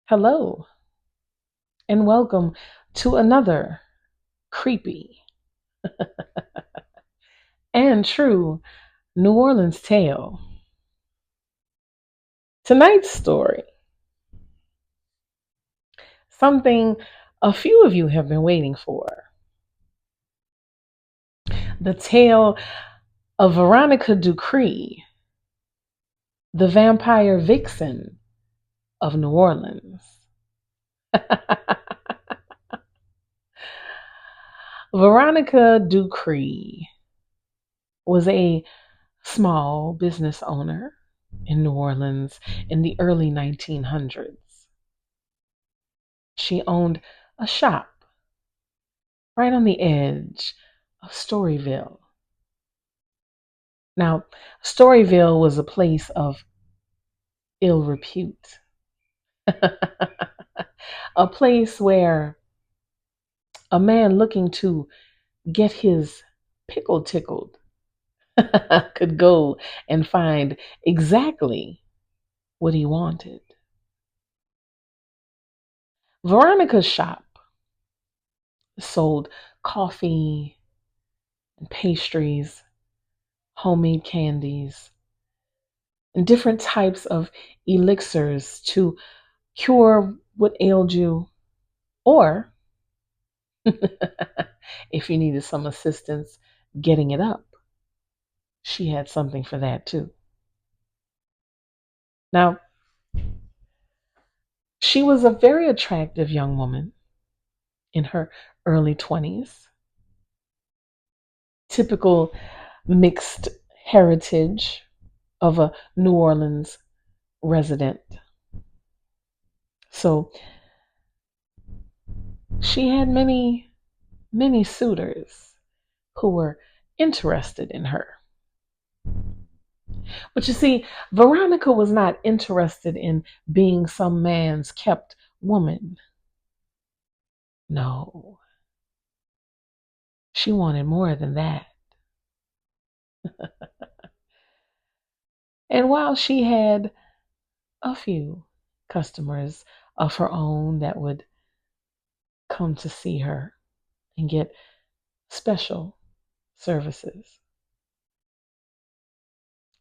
Hello, and welcome to another creepy and true New Orleans tale. Tonight's story, something a few of you have been waiting for, the tale of Veronica Ducre, the vampire vixen of New Orleans. Veronica Ducre was a small business owner in New Orleans in the early 1900s. She owned a shop right on the edge of Storyville. Now, Storyville was a place of ill repute, a place where a man looking to get his pickle tickled could go and find exactly what he wanted. Veronica's shop sold coffee and pastries, homemade candies, and different types of elixirs to cure what ailed you, or if you needed some assistance getting it up, she had something for that too. Now, she was a very attractive young woman in her early 20s, typical mixed heritage of a New Orleans resident. So she had many suitors who were interested in her. But you see, Veronica was not interested in being some man's kept woman. No, she wanted more than that. And while she had a few customers of her own that would come to see her and get special services,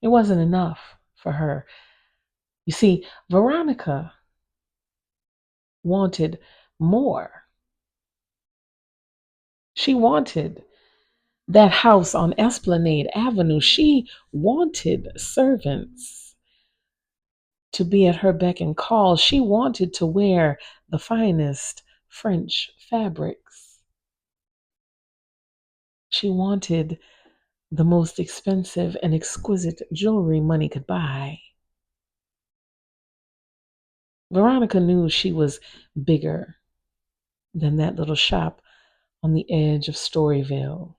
it wasn't enough for her. You see, Veronica wanted more. She wanted that house on Esplanade Avenue. She wanted servants to be at her beck and call. She wanted to wear the finest French fabrics. She wanted the most expensive and exquisite jewelry money could buy. Veronica knew she was bigger than that little shop on the edge of Storyville.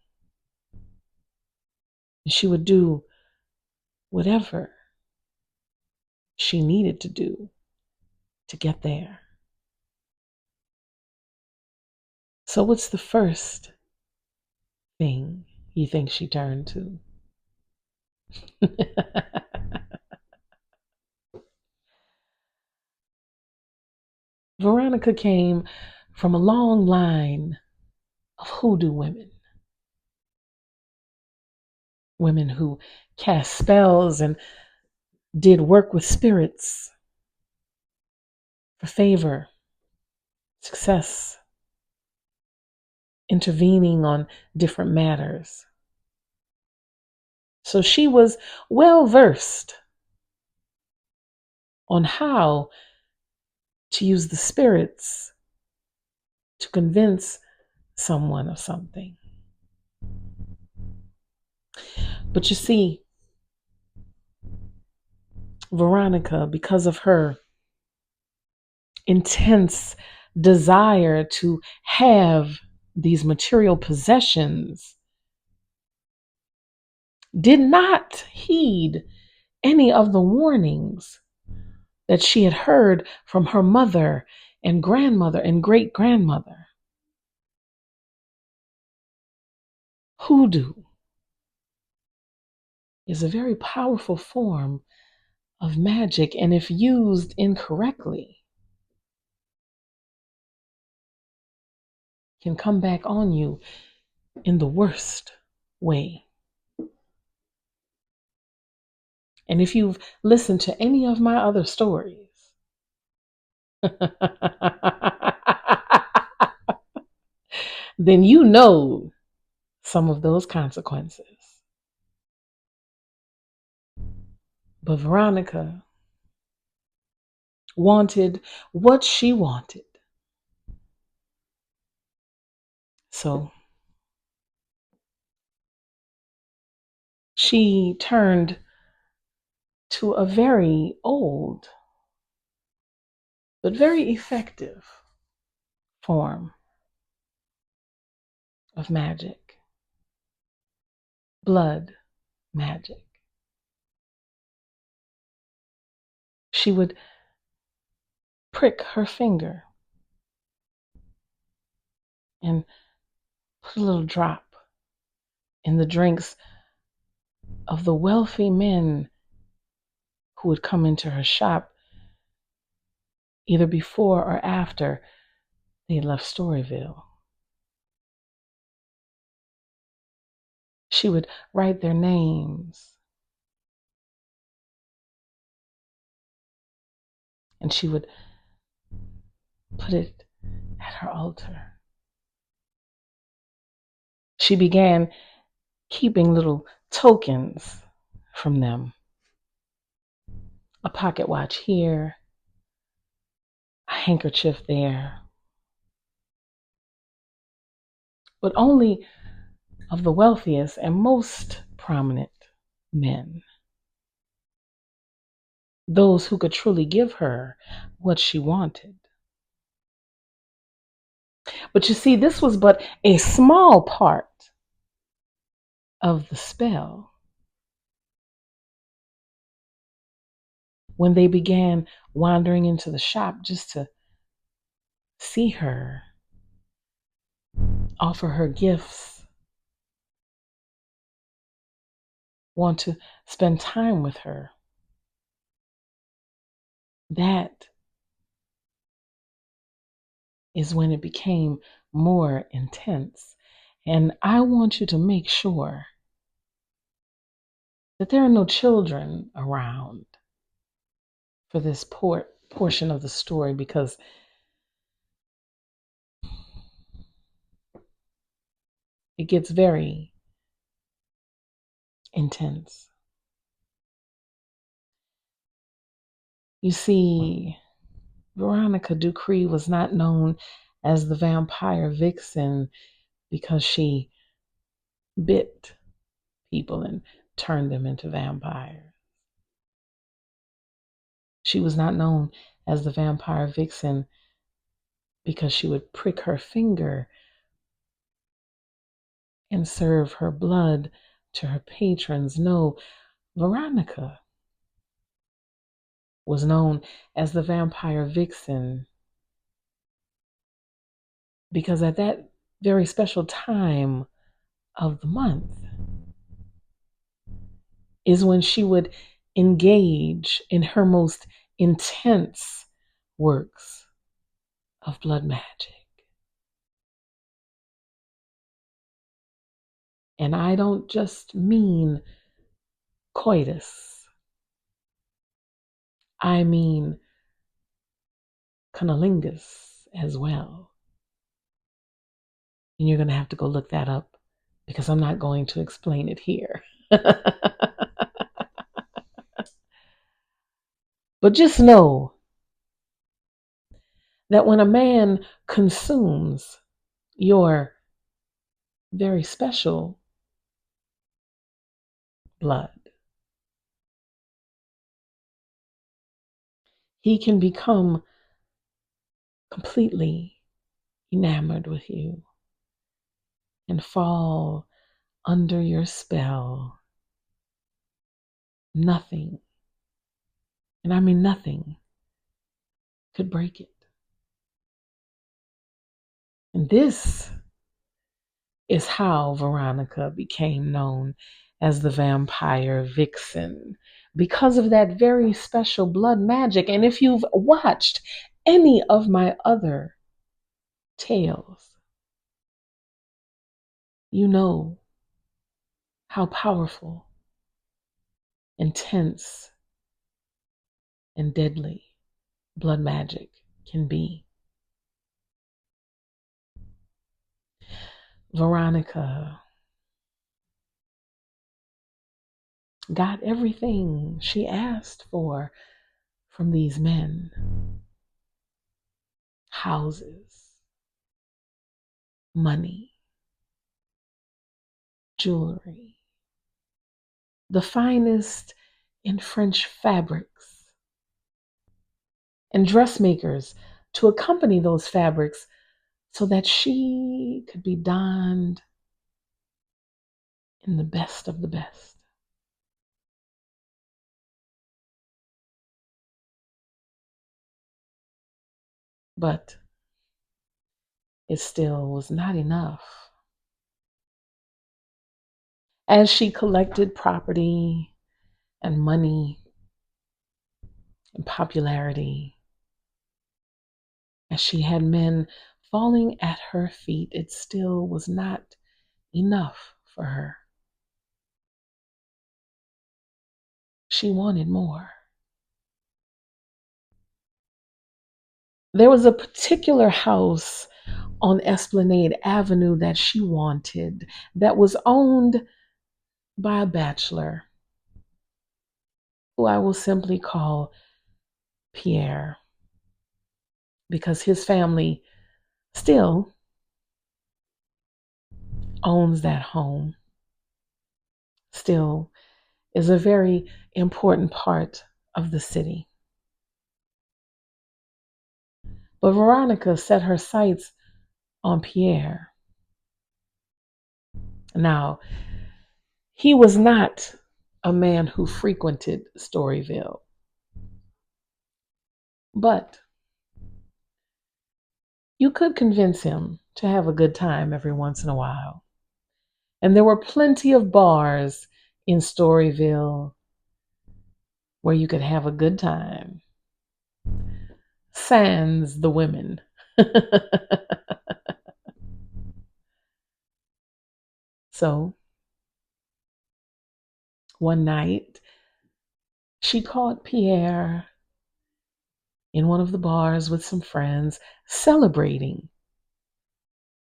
And she would do whatever she needed to do to get there. So, what's the first thing you think she turned to? Veronica came from a long line of hoodoo women, women who cast spells and did work with spirits for favor, success, intervening on different matters. So she was well versed on how to use the spirits to convince someone of something. But you see, Veronica, because of her intense desire to have these material possessions, did not heed any of the warnings that she had heard from her mother and grandmother and great grandmother. Hoodoo is a very powerful form of magic, and if used incorrectly, can come back on you in the worst way. And if you've listened to any of my other stories, then you know some of those consequences. But Veronica wanted what she wanted. So she turned to a very old but very effective form of magic, blood magic. She would prick her finger and put a little drop in the drinks of the wealthy men who would come into her shop either before or after they had left Storyville. She would write their names and she would put it at her altar. She began keeping little tokens from them. A pocket watch here, a handkerchief there, but only of the wealthiest and most prominent men. Those who could truly give her what she wanted. But you see, this was but a small part of the spell. When they began wandering into the shop just to see her, offer her gifts, want to spend time with her, that is when it became more intense. And I want you to make sure that there are no children around for this portion of the story, because it gets very intense. You see, Veronica Ducre was not known as the vampire Vixen because she bit people and turned them into vampires. She was not known as the vampire Vixen because she would prick her finger and serve her blood to her patrons. No, Veronica was known as the vampire Vixen because at that very special time of the month is when she would engage in her most intense works of blood magic. And I don't just mean coitus. I mean cunnilingus as well. And you're going to have to go look that up because I'm not going to explain it here. But just know that when a man consumes your very special blood, he can become completely enamored with you and fall under your spell. Nothing, and I mean nothing, could break it. And this is how Veronica became known as the vampire Vixen, because of that very special blood magic. And if you've watched any of my other tales, you know how powerful, intense, and deadly blood magic can be. Veronica got everything she asked for from these men: houses, money, jewelry, the finest in French fabrics, and dressmakers to accompany those fabrics so that she could be donned in the best of the best. But it still was not enough. As she collected property and money and popularity, as she had men falling at her feet, it still was not enough for her. She wanted more. There was a particular house on Esplanade Avenue that she wanted, that was owned by a bachelor who I will simply call Pierre, because his family still owns that home, still is a very important part of the city. But Veronica set her sights on Pierre. Now, he was not a man who frequented Storyville, but you could convince him to have a good time every once in a while. And there were plenty of bars in Storyville where you could have a good time, sans the women. So one night, she caught Pierre in one of the bars with some friends, celebrating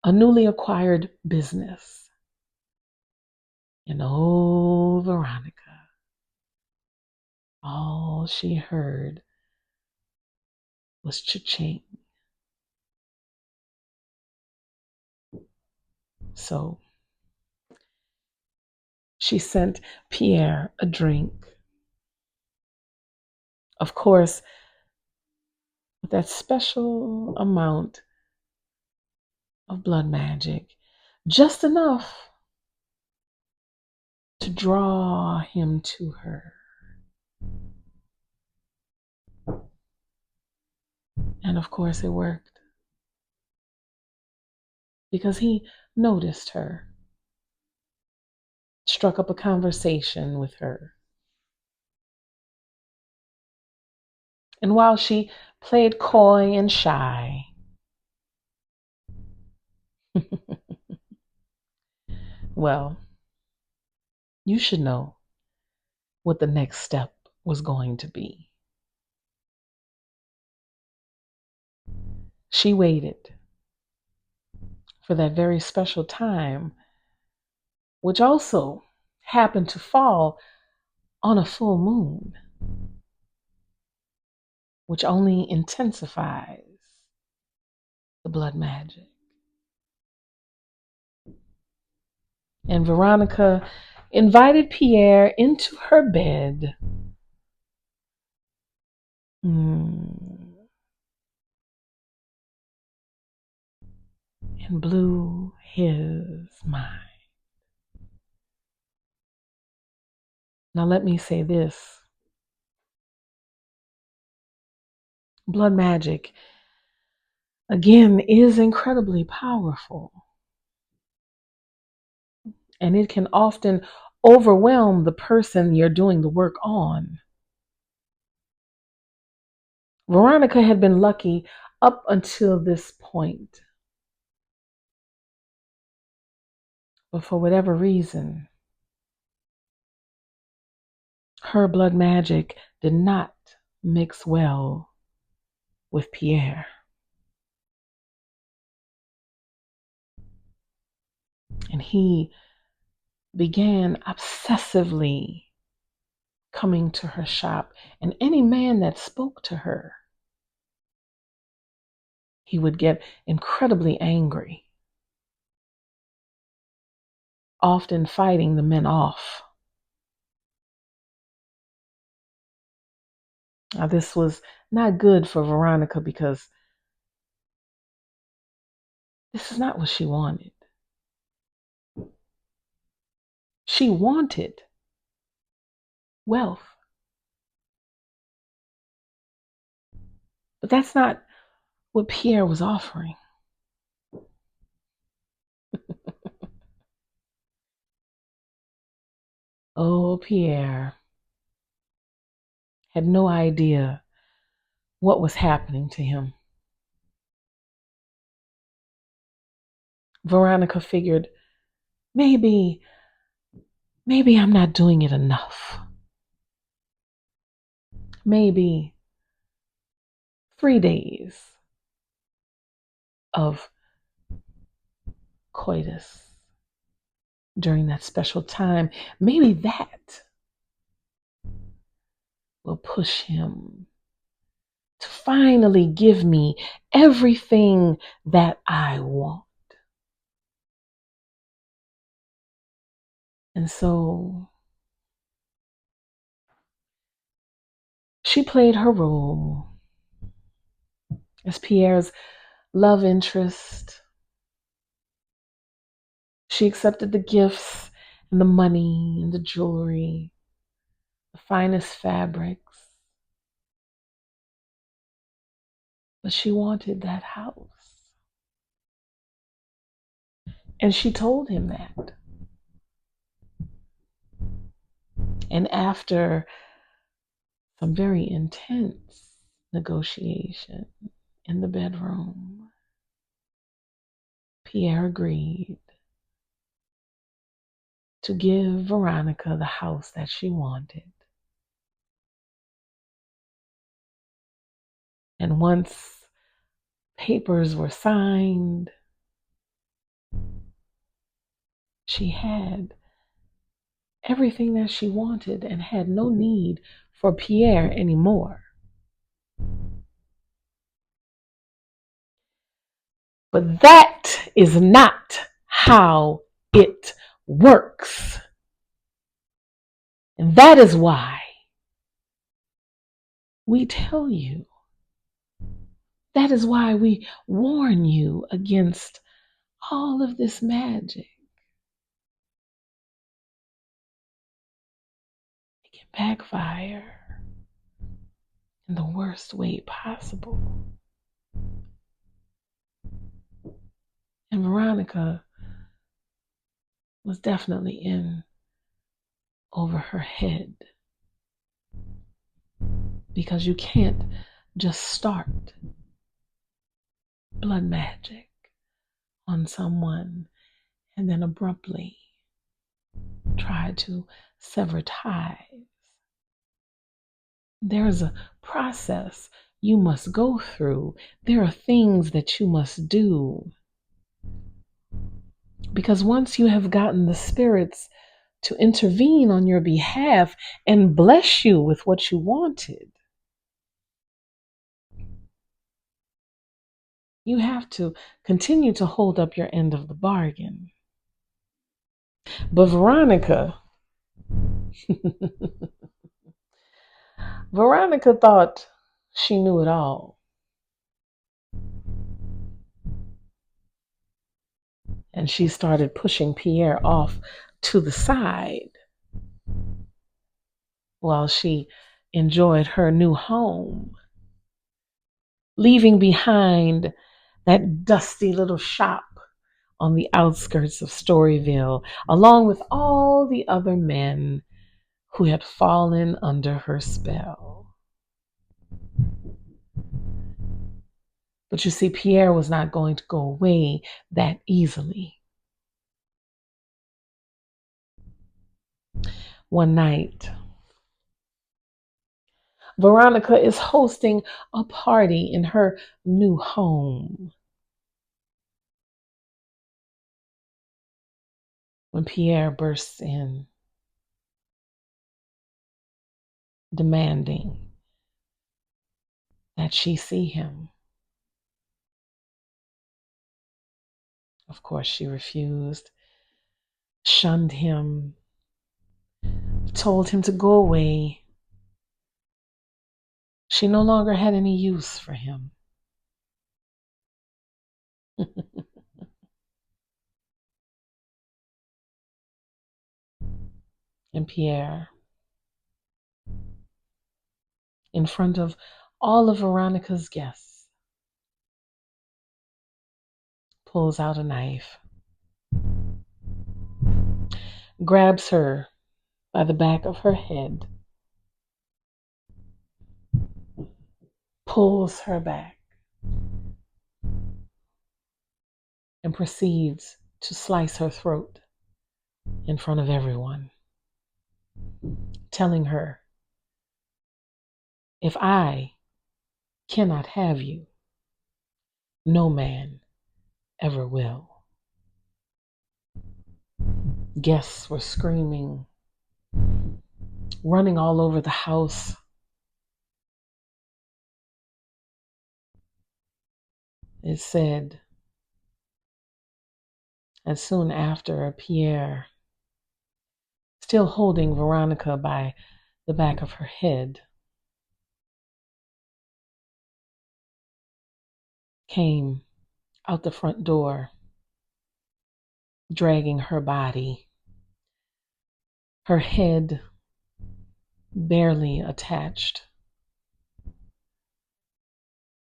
a newly acquired business. And oh, Veronica, all she heard was cha-ching. So she sent Pierre a drink. Of course, with that special amount of blood magic, just enough to draw him to her. And of course, it worked, because he noticed her, struck up a conversation with her. And while she played coy and shy, well, you should know what the next step was going to be. She waited for that very special time, which also happened to fall on a full moon, which only intensifies the blood magic. And Veronica invited Pierre into her bed. And blew his mind. Now, let me say this: blood magic, again, is incredibly powerful, and it can often overwhelm the person you're doing the work on. Veronica had been lucky up until this point, But for whatever reason, her blood magic did not mix well with Pierre. And he began obsessively coming to her shop. And any man that spoke to her, he would get incredibly angry, often fighting the men off. Now, this was not good for Veronica because this is not what she wanted. She wanted wealth, but that's not what Pierre was offering. Oh, Pierre had no idea what was happening to him. Veronica figured, maybe I'm not doing it enough. Maybe 3 days of coitus during that special time, maybe that will push him to finally give me everything that I want. And so she played her role as Pierre's love interest. She accepted the gifts and the money and the jewelry, the finest fabrics. But she wanted that house. And she told him that. And after some very intense negotiation in the bedroom, Pierre agreed to give Veronica the house that she wanted. And once papers were signed, she had everything that she wanted and had no need for Pierre anymore. But that is not how it works. And that is why we tell you. That is why we warn you against all of this magic. It can backfire in the worst way possible. And Veronica was definitely in over her head, because you can't just start blood magic on someone and then abruptly try to sever ties. There's a process you must go through. There are things that you must do. Because once you have gotten the spirits to intervene on your behalf and bless you with what you wanted, you have to continue to hold up your end of the bargain. But Veronica thought she knew it all. And she started pushing Pierre off to the side while she enjoyed her new home, leaving behind that dusty little shop on the outskirts of Storyville, along with all the other men who had fallen under her spell. But you see, Pierre was not going to go away that easily. One night, Veronica is hosting a party in her new home when Pierre bursts in, demanding that she see him. Of course, she refused, shunned him, told him to go away. She no longer had any use for him. And Pierre, in front of all of Veronica's guests, pulls out a knife, grabs her by the back of her head, pulls her back, and proceeds to slice her throat in front of everyone, telling her, if I cannot have you, no man ever will. Guests were screaming, running all over the house. It said, as soon after, Pierre, still holding Veronica by the back of her head, came out the front door, dragging her body, her head barely attached,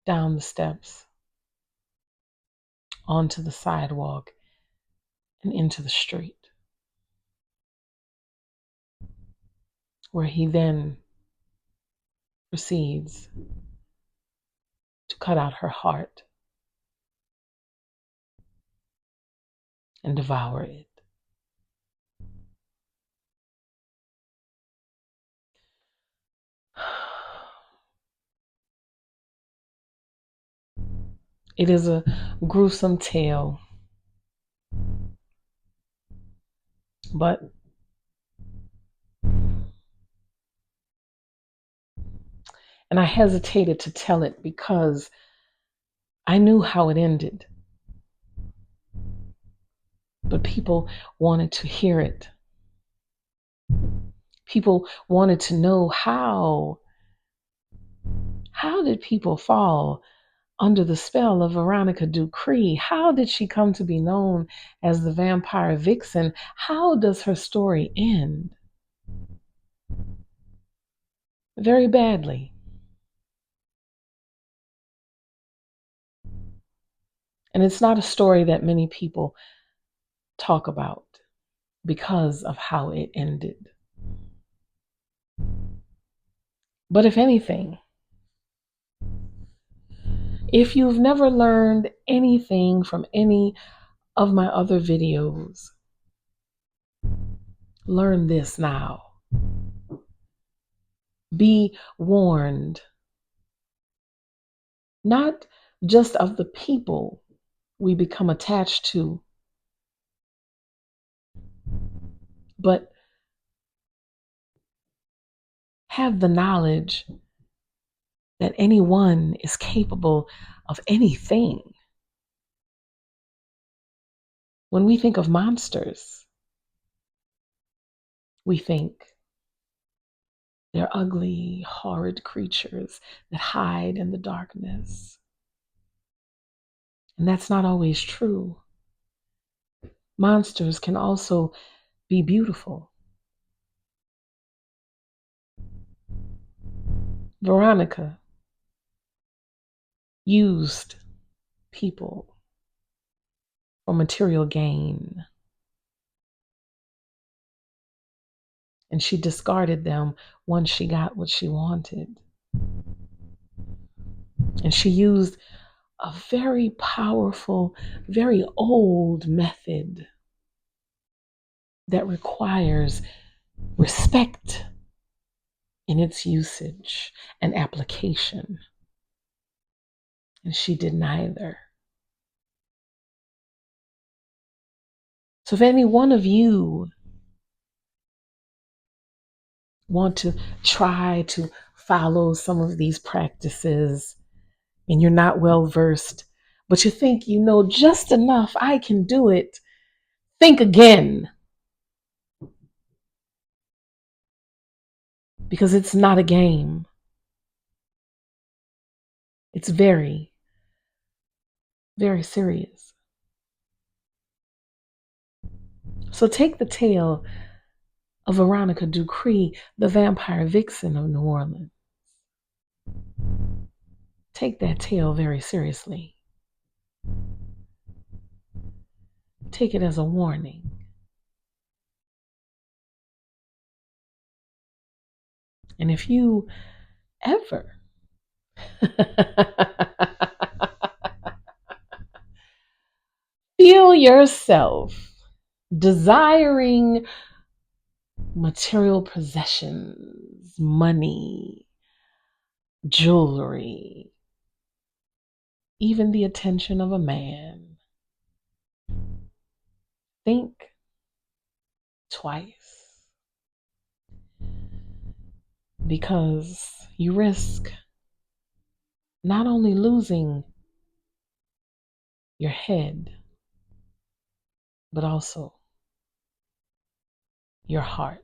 down the steps, onto the sidewalk, and into the street, where he then proceeds to cut out her heart and devour it. It is a gruesome tale, but and I hesitated to tell it because I knew how it ended. But people wanted to hear it. People wanted to know how did people fall under the spell of Veronica Ducre? How did she come to be known as the vampire Vixen? How does her story end? Very badly. And it's not a story that many people talk about because of how it ended. But if anything, if you've never learned anything from any of my other videos, learn this now. Be warned, not just of the people we become attached to, but have the knowledge that anyone is capable of anything. When we think of monsters, we think they're ugly, horrid creatures that hide in the darkness. And that's not always true. Monsters can also be beautiful. Veronica used people for material gain, and she discarded them once she got what she wanted. And she used a very powerful, very old method that requires respect in its usage and application. And she did neither. So if any one of you want to try to follow some of these practices and you're not well versed, but you think you know just enough, I can do it, think again. Because it's not a game. It's very, very serious. So take the tale of Veronica Ducre, the vampire vixen of New Orleans. Take that tale very seriously. Take it as a warning. And if you ever feel yourself desiring material possessions, money, jewelry, even the attention of a man, think twice, because you risk not only losing your head, but also your heart.